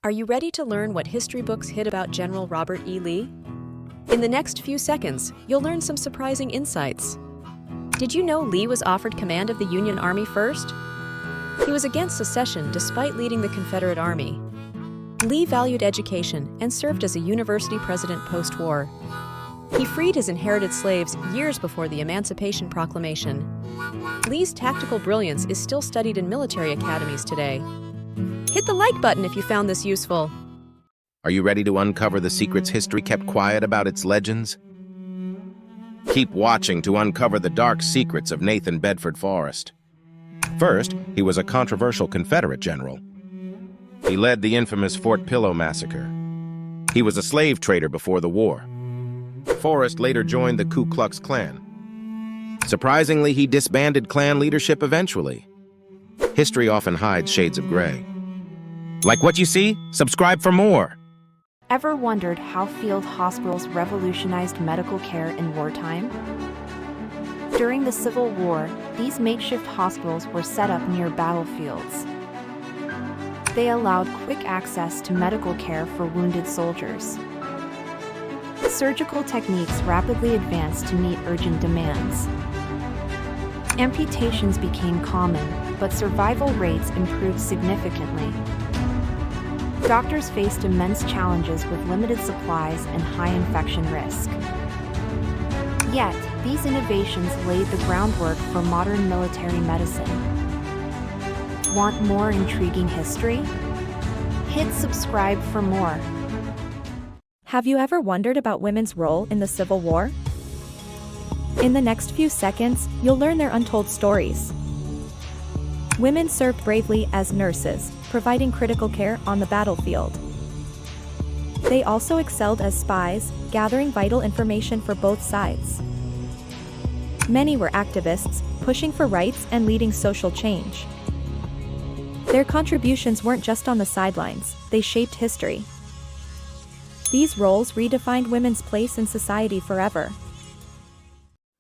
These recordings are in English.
Are you ready to learn what history books hid about General Robert E. Lee? In the next few seconds, you'll learn some surprising insights. Did you know Lee was offered command of the Union Army first? He was against secession despite leading the Confederate Army. Lee valued education and served as a university president post-war. He freed his inherited slaves years before the Emancipation Proclamation. Lee's tactical brilliance is still studied in military academies today. Hit the like button if you found this useful. Are you ready to uncover the secrets history kept quiet about its legends? Keep watching to uncover the dark secrets of Nathan Bedford Forrest. First, he was a controversial Confederate general. He led the infamous Fort Pillow Massacre. He was a slave trader before the war. Forrest later joined the Ku Klux Klan. Surprisingly, he disbanded Klan leadership eventually. History often hides shades of gray. Like what you see? Subscribe for more. Ever wondered how field hospitals revolutionized medical care in wartime? During the Civil War, these makeshift hospitals were set up near battlefields. They allowed quick access to medical care for wounded soldiers. Surgical techniques rapidly advanced to meet urgent demands. Amputations became common, but survival rates improved significantly. Doctors faced immense challenges with limited supplies and high infection risk. Yet, these innovations laid the groundwork for modern military medicine. Want more intriguing history? Hit subscribe for more. Have you ever wondered about women's role in the Civil War? In the next few seconds, you'll learn their untold stories. Women served bravely as nurses, providing critical care on the battlefield. They also excelled as spies, gathering vital information for both sides. Many were activists, pushing for rights and leading social change. Their contributions weren't just on the sidelines, they shaped history. These roles redefined women's place in society forever.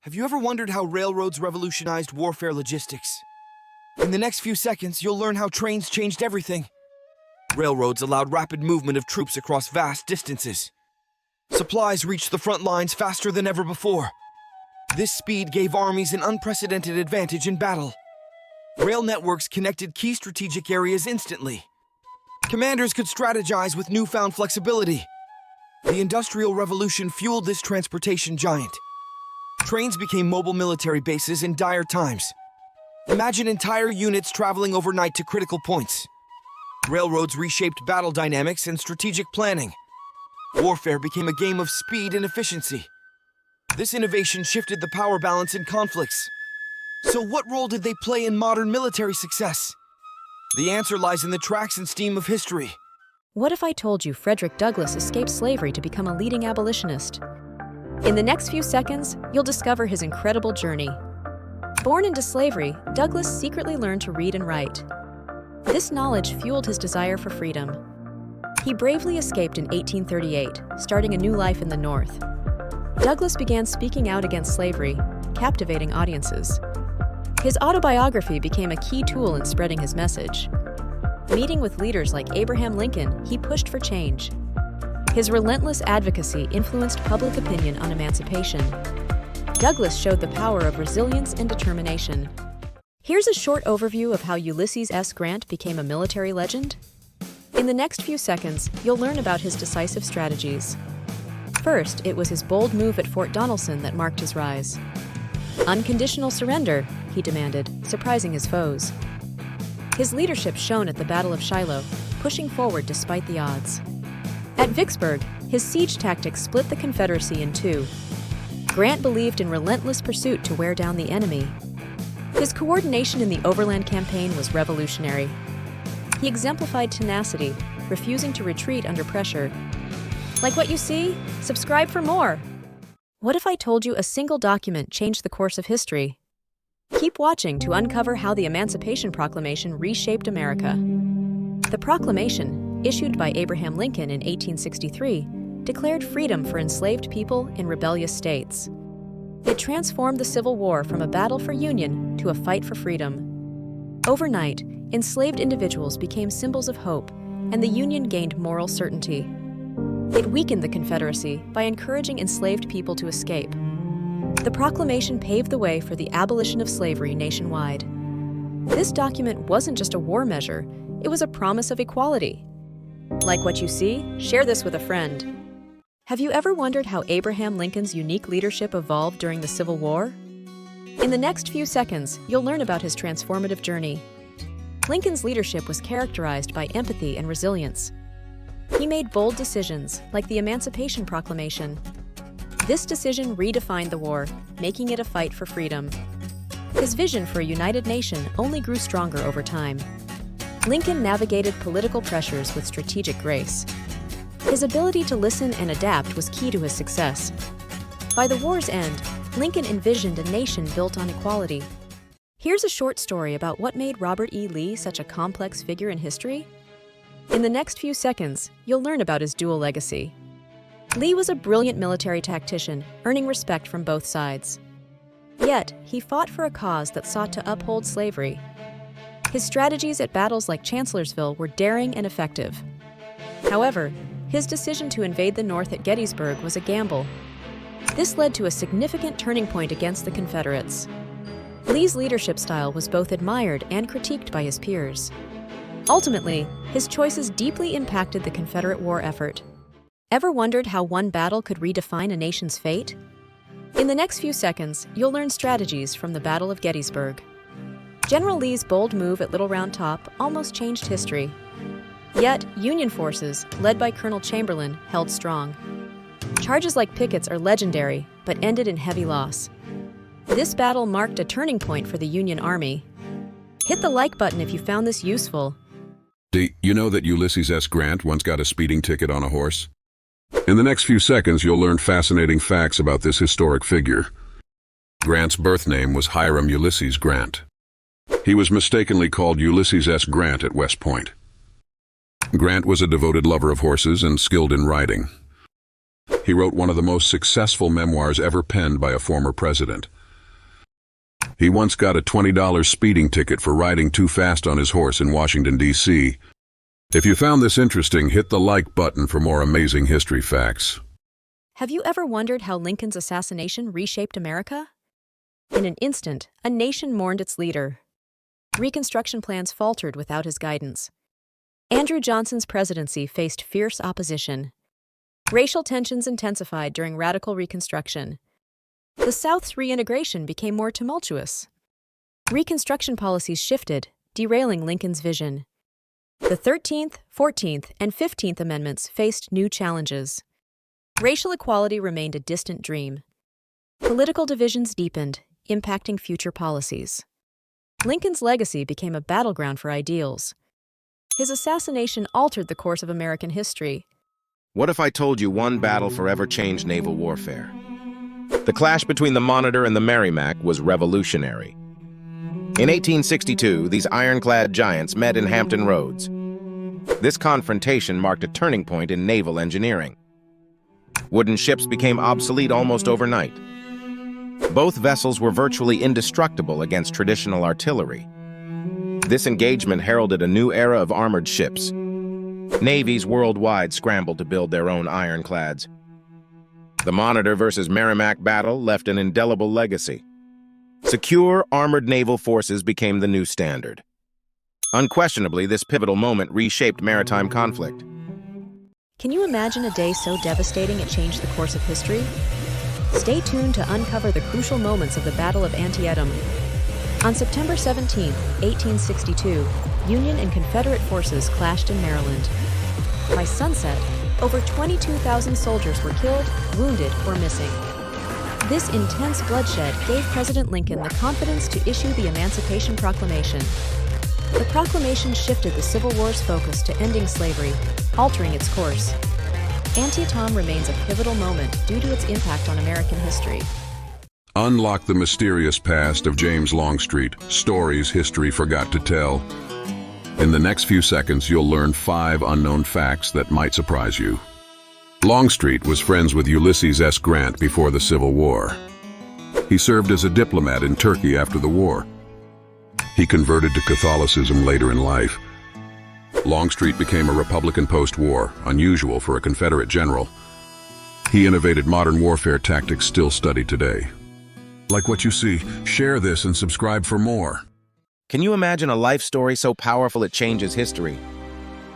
Have you ever wondered how railroads revolutionized warfare logistics? In the next few seconds, you'll learn how trains changed everything. Railroads allowed rapid movement of troops across vast distances. Supplies reached the front lines faster than ever before. This speed gave armies an unprecedented advantage in battle. Rail networks connected key strategic areas instantly. Commanders could strategize with newfound flexibility. The Industrial Revolution fueled this transportation giant. Trains became mobile military bases in dire times. Imagine entire units traveling overnight to critical points. Railroads reshaped battle dynamics and strategic planning. Warfare became a game of speed and efficiency. This innovation shifted the power balance in conflicts. So what role did they play in modern military success? The answer lies in the tracks and steam of history. What if I told you Frederick Douglass escaped slavery to become a leading abolitionist? In the next few seconds, you'll discover his incredible journey. Born into slavery, Douglass secretly learned to read and write. This knowledge fueled his desire for freedom. He bravely escaped in 1838, starting a new life in the North. Douglass began speaking out against slavery, captivating audiences. His autobiography became a key tool in spreading his message. Meeting with leaders like Abraham Lincoln, he pushed for change. His relentless advocacy influenced public opinion on emancipation. Douglass showed the power of resilience and determination. Here's a short overview of how Ulysses S. Grant became a military legend. In the next few seconds, you'll learn about his decisive strategies. First, it was his bold move at Fort Donelson that marked his rise. Unconditional surrender, he demanded, surprising his foes. His leadership shone at the Battle of Shiloh, pushing forward despite the odds. At Vicksburg, his siege tactics split the Confederacy in two. Grant believed in relentless pursuit to wear down the enemy. His coordination in the Overland Campaign was revolutionary. He exemplified tenacity, refusing to retreat under pressure. Like what you see? Subscribe for more! What if I told you a single document changed the course of history? Keep watching to uncover how the Emancipation Proclamation reshaped America. The proclamation, issued by Abraham Lincoln in 1863, declared freedom for enslaved people in rebellious states. It transformed the Civil War from a battle for union to a fight for freedom. Overnight, enslaved individuals became symbols of hope, and the Union gained moral certainty. It weakened the Confederacy by encouraging enslaved people to escape. The proclamation paved the way for the abolition of slavery nationwide. This document wasn't just a war measure, it was a promise of equality. Like what you see? Share this with a friend. Have you ever wondered how Abraham Lincoln's unique leadership evolved during the Civil War? In the next few seconds, you'll learn about his transformative journey. Lincoln's leadership was characterized by empathy and resilience. He made bold decisions, like the Emancipation Proclamation. This decision redefined the war, making it a fight for freedom. His vision for a united nation only grew stronger over time. Lincoln navigated political pressures with strategic grace. His ability to listen and adapt was key to his success. By the war's end, Lincoln envisioned a nation built on equality. Here's a short story about what made Robert E. Lee such a complex figure in history. In the next few seconds, you'll learn about his dual legacy. Lee was a brilliant military tactician, earning respect from both sides. Yet, he fought for a cause that sought to uphold slavery. His strategies at battles like Chancellorsville were daring and effective. However, his decision to invade the North at Gettysburg was a gamble. This led to a significant turning point against the Confederates. Lee's leadership style was both admired and critiqued by his peers. Ultimately, his choices deeply impacted the Confederate war effort. Ever wondered how one battle could redefine a nation's fate? In the next few seconds, you'll learn strategies from the Battle of Gettysburg. General Lee's bold move at Little Round Top almost changed history. Yet, Union forces, led by Colonel Chamberlain, held strong. Charges like Pickett's are legendary, but ended in heavy loss. This battle marked a turning point for the Union Army. Hit the like button if you found this useful. Do you know that Ulysses S. Grant once got a speeding ticket on a horse? In the next few seconds, you'll learn fascinating facts about this historic figure. Grant's birth name was Hiram Ulysses Grant. He was mistakenly called Ulysses S. Grant at West Point. Grant was a devoted lover of horses and skilled in riding. He wrote one of the most successful memoirs ever penned by a former president. He once got a $20 speeding ticket for riding too fast on his horse in Washington, D.C. If you found this interesting, hit the like button for more amazing history facts. Have you ever wondered how Lincoln's assassination reshaped America? In an instant, a nation mourned its leader. Reconstruction plans faltered without his guidance. Andrew Johnson's presidency faced fierce opposition. Racial tensions intensified during radical Reconstruction. The South's reintegration became more tumultuous. Reconstruction policies shifted, derailing Lincoln's vision. The 13th, 14th, and 15th Amendments faced new challenges. Racial equality remained a distant dream. Political divisions deepened, impacting future policies. Lincoln's legacy became a battleground for ideals. His assassination altered the course of American history. What if I told you one battle forever changed naval warfare? The clash between the Monitor and the Merrimac was revolutionary. In 1862, these ironclad giants met in Hampton Roads. This confrontation marked a turning point in naval engineering. Wooden ships became obsolete almost overnight. Both vessels were virtually indestructible against traditional artillery. This engagement heralded a new era of armored ships. Navies worldwide scrambled to build their own ironclads. The Monitor versus Merrimac battle left an indelible legacy. Secure, armored naval forces became the new standard. Unquestionably, this pivotal moment reshaped maritime conflict. Can you imagine a day so devastating it changed the course of history? Stay tuned to uncover the crucial moments of the Battle of Antietam. On September 17, 1862, Union and Confederate forces clashed in Maryland. By sunset, over 22,000 soldiers were killed, wounded, or missing. This intense bloodshed gave President Lincoln the confidence to issue the Emancipation Proclamation. The proclamation shifted the Civil War's focus to ending slavery, altering its course. Antietam remains a pivotal moment due to its impact on American history. Unlock the mysterious past of James Longstreet, stories history forgot to tell. In the next few seconds, you'll learn 5 unknown facts that might surprise you. Longstreet was friends with Ulysses S. Grant before the Civil War. He served as a diplomat in Turkey after the war. He converted to Catholicism later in life. Longstreet became a Republican post-war, unusual for a Confederate general. He innovated modern warfare tactics still studied today. Like what you see, share this and subscribe for more. Can you imagine a life story so powerful it changes history?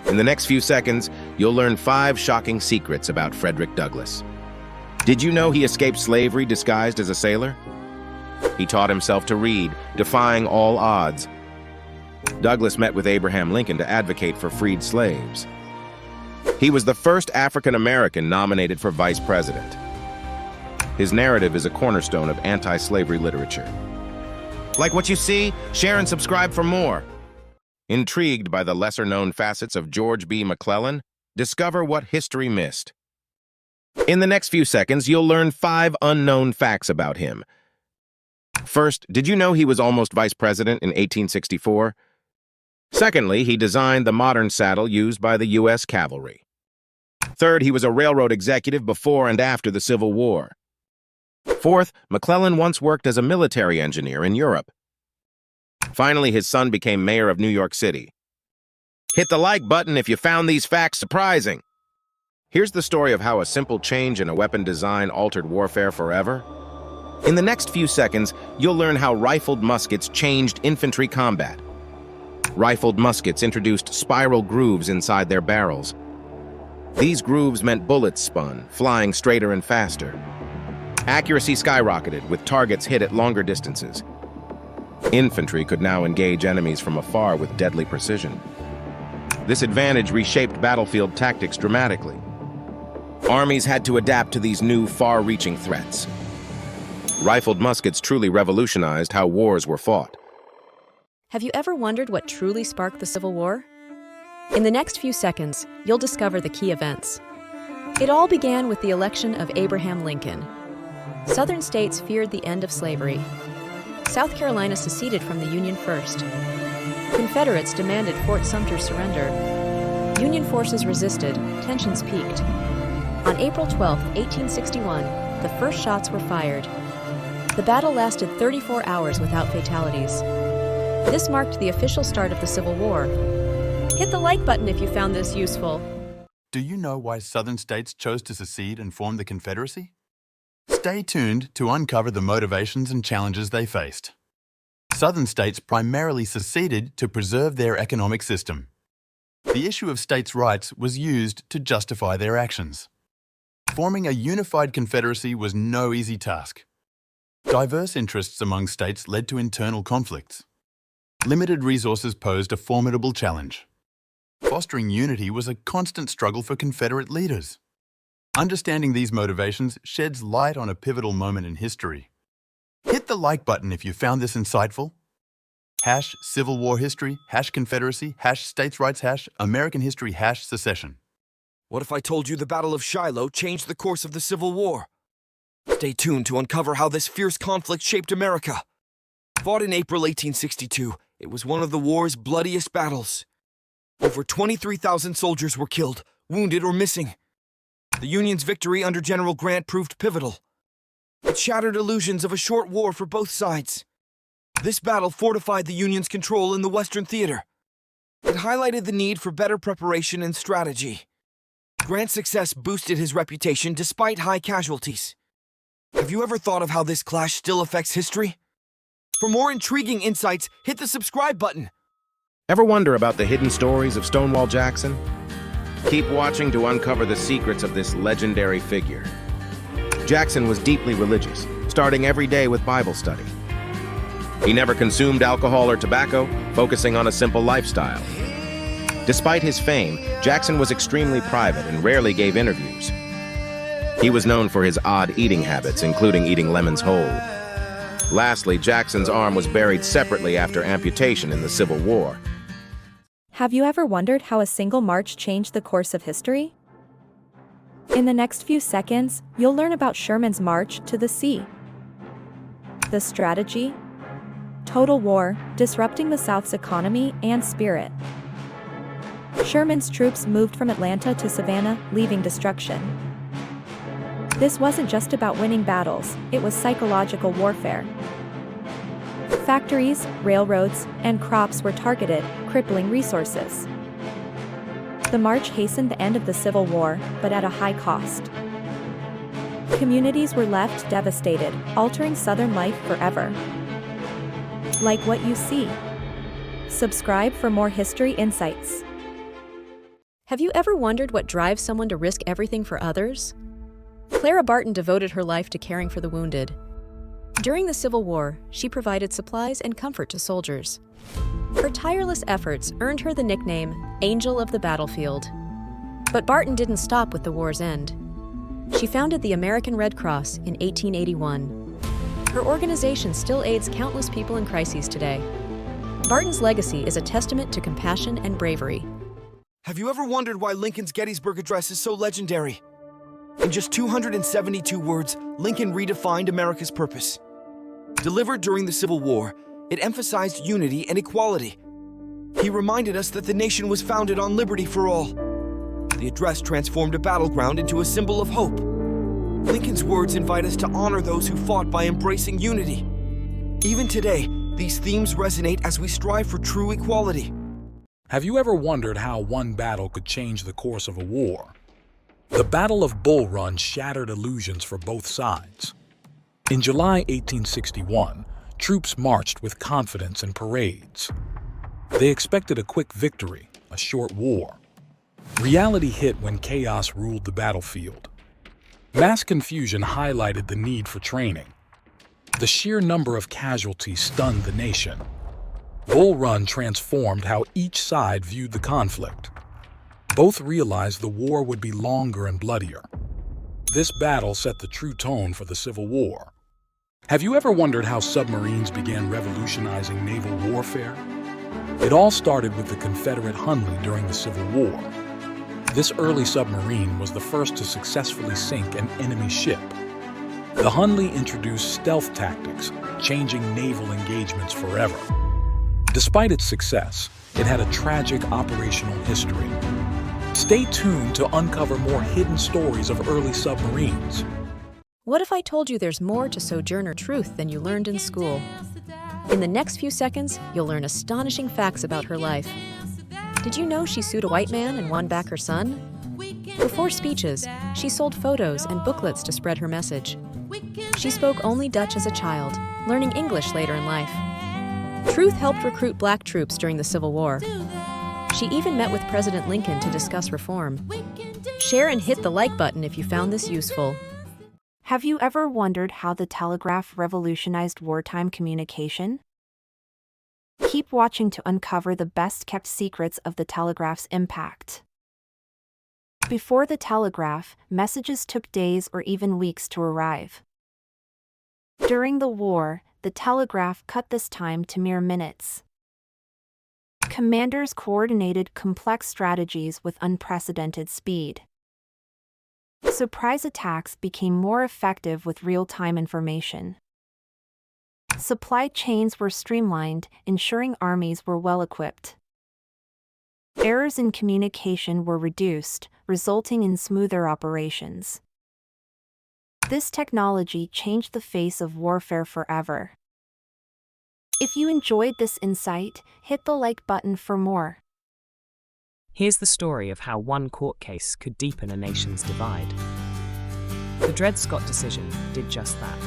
In the next few seconds, you'll learn 5 shocking secrets about Frederick Douglass. Did you know he escaped slavery disguised as a sailor? He taught himself to read, defying all odds. Douglass met with Abraham Lincoln to advocate for freed slaves. He was the first African-American nominated for vice president. His narrative is a cornerstone of anti-slavery literature. Like what you see? Share and subscribe for more. Intrigued by the lesser-known facets of George B. McClellan? Discover what history missed. In the next few seconds, you'll learn 5 unknown facts about him. First, did you know he was almost vice president in 1864? Secondly, he designed the modern saddle used by the U.S. cavalry. Third, he was a railroad executive before and after the Civil War. Fourth, McClellan once worked as a military engineer in Europe. Finally, his son became mayor of New York City. Hit the like button if you found these facts surprising. Here's the story of how a simple change in a weapon design altered warfare forever. In the next few seconds, you'll learn how rifled muskets changed infantry combat. Rifled muskets introduced spiral grooves inside their barrels. These grooves meant bullets spun, flying straighter and faster. Accuracy skyrocketed, with targets hit at longer distances. Infantry could now engage enemies from afar with deadly precision. This advantage reshaped battlefield tactics dramatically. Armies had to adapt to these new, far-reaching threats. Rifled muskets truly revolutionized how wars were fought. Have you ever wondered what truly sparked the Civil War? In the next few seconds, you'll discover the key events. It all began with the election of Abraham Lincoln. Southern states feared the end of slavery. South Carolina seceded from the Union first. Confederates demanded Fort Sumter's surrender. Union forces resisted, tensions peaked. On April 12, 1861, the first shots were fired. The battle lasted 34 hours without fatalities. This marked the official start of the Civil War. Hit the like button if you found this useful. Do you know why Southern states chose to secede and form the Confederacy? Stay tuned to uncover the motivations and challenges they faced. Southern states primarily seceded to preserve their economic system. The issue of states' rights was used to justify their actions. Forming a unified confederacy was no easy task. Diverse interests among states led to internal conflicts. Limited resources posed a formidable challenge. Fostering unity was a constant struggle for Confederate leaders. Understanding these motivations sheds light on a pivotal moment in history. Hit the like button if you found this insightful. #Civil War history, #Confederacy, #states rights, #American history, #secession. What if I told you the Battle of Shiloh changed the course of the Civil War? Stay tuned to uncover how this fierce conflict shaped America. Fought in April 1862, it was one of the war's bloodiest battles. Over 23,000 soldiers were killed, wounded, or missing. The Union's victory under General Grant proved pivotal. It shattered illusions of a short war for both sides. This battle fortified the Union's control in the Western theater. It highlighted the need for better preparation and strategy. Grant's success boosted his reputation despite high casualties. Have you ever thought of how this clash still affects history? For more intriguing insights, hit the subscribe button. Ever wonder about the hidden stories of Stonewall Jackson? Keep watching to uncover the secrets of this legendary figure. Jackson was deeply religious, starting every day with Bible study. He never consumed alcohol or tobacco, focusing on a simple lifestyle. Despite his fame, Jackson was extremely private and rarely gave interviews. He was known for his odd eating habits, including eating lemons whole. Lastly, Jackson's arm was buried separately after amputation in the Civil War. Have you ever wondered how a single march changed the course of history? In the next few seconds, you'll learn about Sherman's march to the sea. The strategy, total war, disrupting the South's economy and spirit. Sherman's troops moved from Atlanta to Savannah, leaving destruction. This wasn't just about winning battles, it was psychological warfare. Factories, railroads, and crops were targeted, crippling resources. The march hastened the end of the Civil War, but at a high cost. Communities were left devastated, altering Southern life forever. Like what you see. Subscribe for more history insights. Have you ever wondered what drives someone to risk everything for others? Clara Barton devoted her life to caring for the wounded. During the Civil War, she provided supplies and comfort to soldiers. Her tireless efforts earned her the nickname Angel of the Battlefield. But Barton didn't stop with the war's end. She founded the American Red Cross in 1881. Her organization still aids countless people in crises today. Barton's legacy is a testament to compassion and bravery. Have you ever wondered why Lincoln's Gettysburg Address is so legendary? In just 272 words, Lincoln redefined America's purpose. Delivered during the Civil War, it emphasized unity and equality. He reminded us that the nation was founded on liberty for all. The address transformed a battleground into a symbol of hope. Lincoln's words invite us to honor those who fought by embracing unity. Even today, these themes resonate as we strive for true equality. Have you ever wondered how one battle could change the course of a war? The Battle of Bull Run shattered illusions for both sides. In July 1861, troops marched with confidence in parades. They expected a quick victory, a short war. Reality hit when chaos ruled the battlefield. Mass confusion highlighted the need for training. The sheer number of casualties stunned the nation. Bull Run transformed how each side viewed the conflict. Both realized the war would be longer and bloodier. This battle set the true tone for the Civil War. Have you ever wondered how submarines began revolutionizing naval warfare? It all started with the Confederate Hunley during the Civil War. This early submarine was the first to successfully sink an enemy ship. The Hunley introduced stealth tactics, changing naval engagements forever. Despite its success, it had a tragic operational history. Stay tuned to uncover more hidden stories of early submarines. What if I told you there's more to Sojourner Truth than you learned in school? In the next few seconds, you'll learn astonishing facts about her life. Did you know she sued a white man and won back her son? Before speeches, she sold photos and booklets to spread her message. She spoke only Dutch as a child, learning English later in life. Truth helped recruit black troops during the Civil War. She even met with President Lincoln to discuss reform. Share and hit the like button if you found this useful. Have you ever wondered how the telegraph revolutionized wartime communication? Keep watching to uncover the best-kept secrets of the telegraph's impact. Before the telegraph, messages took days or even weeks to arrive. During the war, the telegraph cut this time to mere minutes. Commanders coordinated complex strategies with unprecedented speed. Surprise attacks became more effective with real-time information. Supply chains were streamlined, ensuring armies were well-equipped. Errors in communication were reduced, resulting in smoother operations. This technology changed the face of warfare forever. If you enjoyed this insight, hit the like button for more. Here's the story of how one court case could deepen a nation's divide. The Dred Scott decision did just that.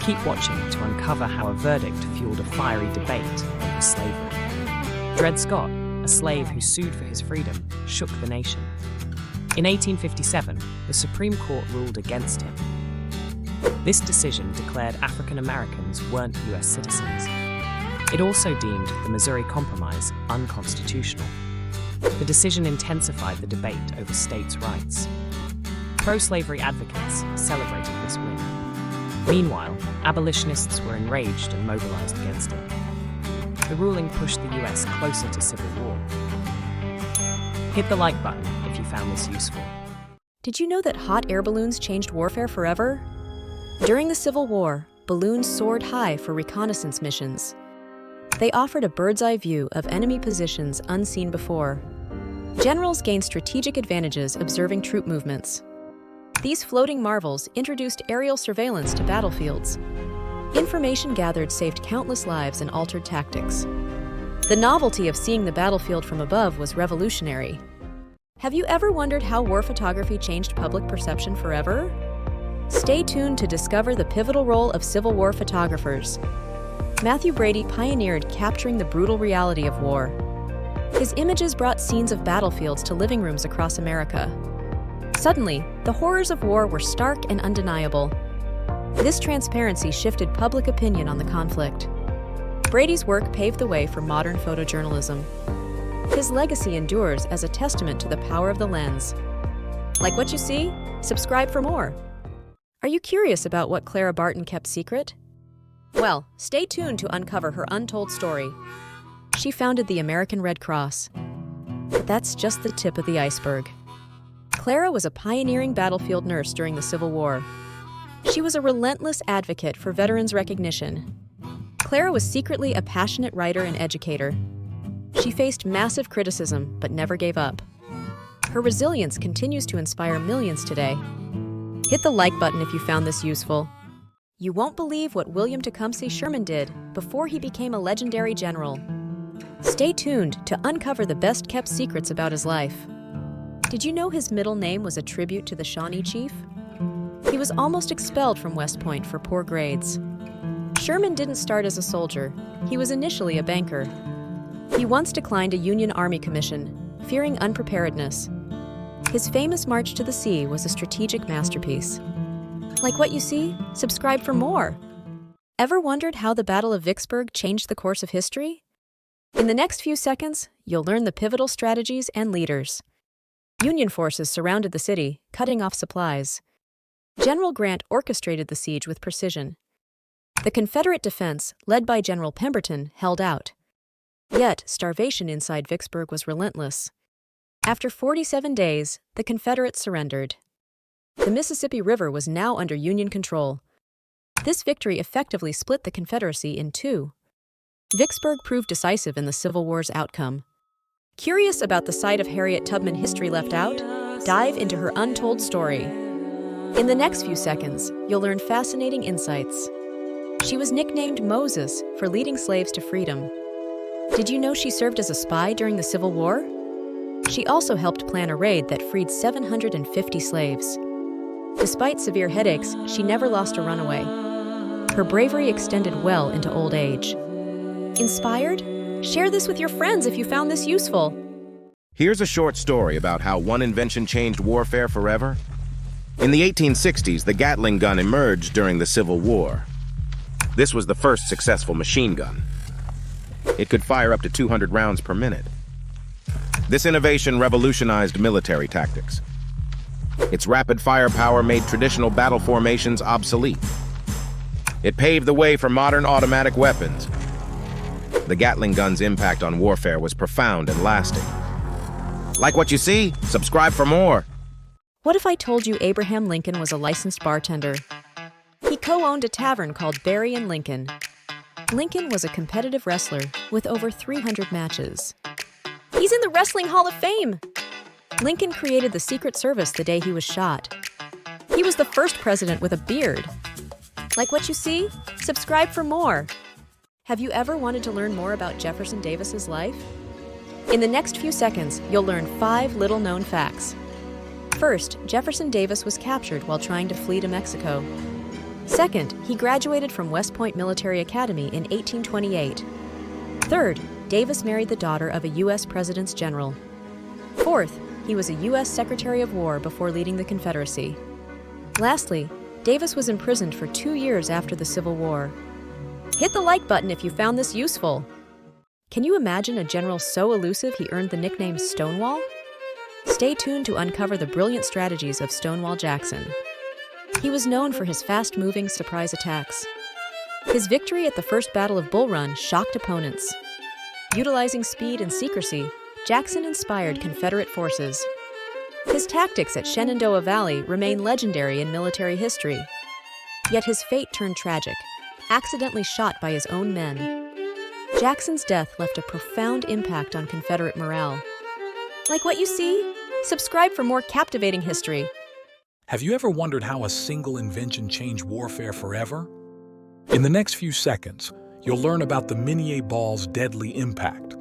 Keep watching to uncover how a verdict fueled a fiery debate over slavery. Dred Scott, a slave who sued for his freedom, shook the nation. In 1857, the Supreme Court ruled against him. This decision declared African Americans weren't US citizens. It also deemed the Missouri Compromise unconstitutional. The decision intensified the debate over states' rights. Pro-slavery advocates celebrated this win. Meanwhile, abolitionists were enraged and mobilized against it. The ruling pushed the US closer to civil war. Hit the like button if you found this useful. Did you know that hot air balloons changed warfare forever? During the Civil War, balloons soared high for reconnaissance missions. They offered a bird's-eye view of enemy positions unseen before. Generals gained strategic advantages observing troop movements. These floating marvels introduced aerial surveillance to battlefields. Information gathered saved countless lives and altered tactics. The novelty of seeing the battlefield from above was revolutionary. Have you ever wondered how war photography changed public perception forever? Stay tuned to discover the pivotal role of Civil War photographers. Matthew Brady pioneered capturing the brutal reality of war. His images brought scenes of battlefields to living rooms across America. Suddenly, the horrors of war were stark and undeniable. This transparency shifted public opinion on the conflict. Brady's work paved the way for modern photojournalism. His legacy endures as a testament to the power of the lens. Like what you see? Subscribe for more. Are you curious about what Clara Barton kept secret? Well, stay tuned to uncover her untold story. She founded the American Red Cross. But that's just the tip of the iceberg. Clara was a pioneering battlefield nurse during the Civil War. She was a relentless advocate for veterans' recognition. Clara was secretly a passionate writer and educator. She faced massive criticism, but never gave up. Her resilience continues to inspire millions today. Hit the like button if you found this useful. You won't believe what William Tecumseh Sherman did before he became a legendary general. Stay tuned to uncover the best-kept secrets about his life. Did you know his middle name was a tribute to the Shawnee chief? He was almost expelled from West Point for poor grades. Sherman didn't start as a soldier. He was initially a banker. He once declined a Union Army commission, fearing unpreparedness. His famous March to the Sea was a strategic masterpiece. Like what you see? Subscribe for more. Ever wondered how the Battle of Vicksburg changed the course of history? In the next few seconds, you'll learn the pivotal strategies and leaders. Union forces surrounded the city, cutting off supplies. General Grant orchestrated the siege with precision. The Confederate defense, led by General Pemberton, held out. Yet, starvation inside Vicksburg was relentless. After 47 days, the Confederates surrendered. The Mississippi River was now under Union control. This victory effectively split the Confederacy in two. Vicksburg proved decisive in the Civil War's outcome. Curious about the side of Harriet Tubman history left out? Dive into her untold story. In the next few seconds, you'll learn fascinating insights. She was nicknamed Moses for leading slaves to freedom. Did you know she served as a spy during the Civil War? She also helped plan a raid that freed 750 slaves. Despite severe headaches, she never lost a runaway. Her bravery extended well into old age. Inspired? Share this with your friends if you found this useful. Here's a short story about how one invention changed warfare forever. In the 1860s, the Gatling gun emerged during the Civil War. This was the first successful machine gun. It could fire up to 200 rounds per minute. This innovation revolutionized military tactics. Its rapid firepower made traditional battle formations obsolete. It paved the way for modern automatic weapons. The Gatling gun's impact on warfare was profound and lasting. Like what you see? Subscribe for more. What if I told you Abraham Lincoln was a licensed bartender? He co-owned a tavern called Barry and Lincoln. Lincoln was a competitive wrestler with over 300 matches. He's in the Wrestling Hall of Fame! Lincoln created the Secret Service the day he was shot. He was the first president with a beard. Like what you see? Subscribe for more. Have you ever wanted to learn more about Jefferson Davis's life? In the next few seconds, you'll learn 5 little-known facts. First, Jefferson Davis was captured while trying to flee to Mexico. Second, he graduated from West Point Military Academy in 1828. Third, Davis married the daughter of a U.S. President's general. Fourth, he was a U.S. Secretary of War before leading the Confederacy. Lastly, Davis was imprisoned for 2 years after the Civil War. Hit the like button if you found this useful. Can you imagine a general so elusive he earned the nickname Stonewall? Stay tuned to uncover the brilliant strategies of Stonewall Jackson. He was known for his fast-moving surprise attacks. His victory at the First Battle of Bull Run shocked opponents. Utilizing speed and secrecy, Jackson inspired Confederate forces. His tactics at Shenandoah Valley remain legendary in military history. Yet his fate turned tragic, accidentally shot by his own men. Jackson's death left a profound impact on Confederate morale. Like what you see? Subscribe for more captivating history. Have you ever wondered how a single invention changed warfare forever? In the next few seconds, you'll learn about the Minié ball's deadly impact.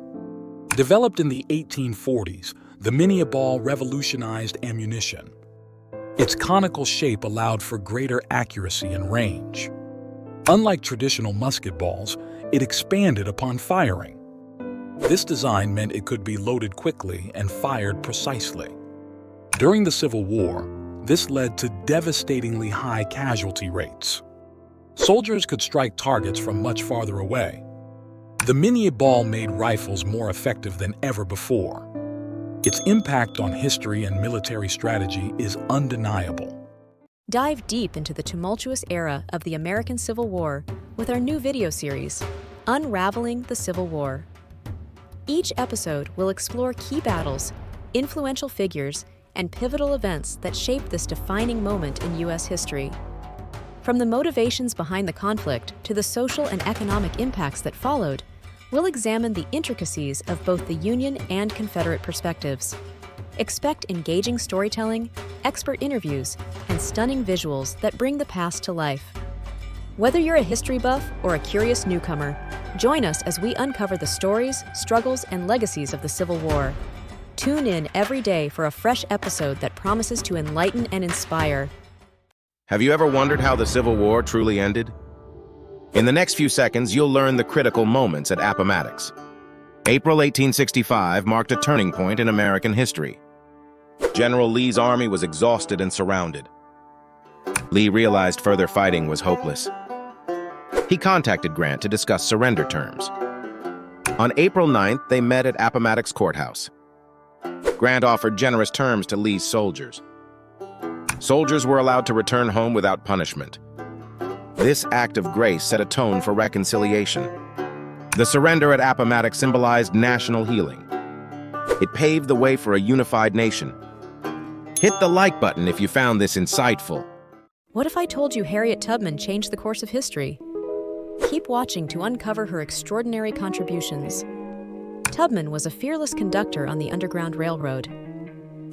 Developed in the 1840s, The mini-ball revolutionized ammunition. Its conical shape allowed for greater accuracy and range. Unlike traditional musket balls, it expanded upon firing. This design meant it could be loaded quickly and fired precisely. During the Civil War, this led to devastatingly high casualty rates. Soldiers could strike targets from much farther away. The mini-ball made rifles more effective than ever before. Its impact on history and military strategy is undeniable. Dive deep into the tumultuous era of the American Civil War with our new video series, Unraveling the Civil War. Each episode will explore key battles, influential figures, and pivotal events that shaped this defining moment in U.S. history. From the motivations behind the conflict to the social and economic impacts that followed, we'll examine the intricacies of both the Union and Confederate perspectives. Expect engaging storytelling, expert interviews, and stunning visuals that bring the past to life. Whether you're a history buff or a curious newcomer, join us as we uncover the stories, struggles, and legacies of the Civil War. Tune in every day for a fresh episode that promises to enlighten and inspire. Have you ever wondered how the Civil War truly ended? In the next few seconds, you'll learn the critical moments at Appomattox. April 1865 marked a turning point in American history. General Lee's army was exhausted and surrounded. Lee realized further fighting was hopeless. He contacted Grant to discuss surrender terms. On April 9th, they met at Appomattox Courthouse. Grant offered generous terms to Lee's soldiers. Soldiers were allowed to return home without punishment. This act of grace set a tone for reconciliation. The surrender at Appomattox symbolized national healing. It paved the way for a unified nation. Hit the like button if you found this insightful. What if I told you Harriet Tubman changed the course of history? Keep watching to uncover her extraordinary contributions. Tubman was a fearless conductor on the Underground Railroad.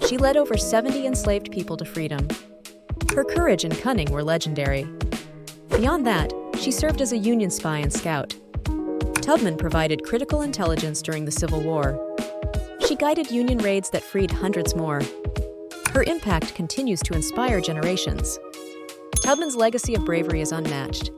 She led over 70 enslaved people to freedom. Her courage and cunning were legendary. Beyond that, she served as a Union spy and scout. Tubman provided critical intelligence during the Civil War. She guided Union raids that freed hundreds more. Her impact continues to inspire generations. Tubman's legacy of bravery is unmatched,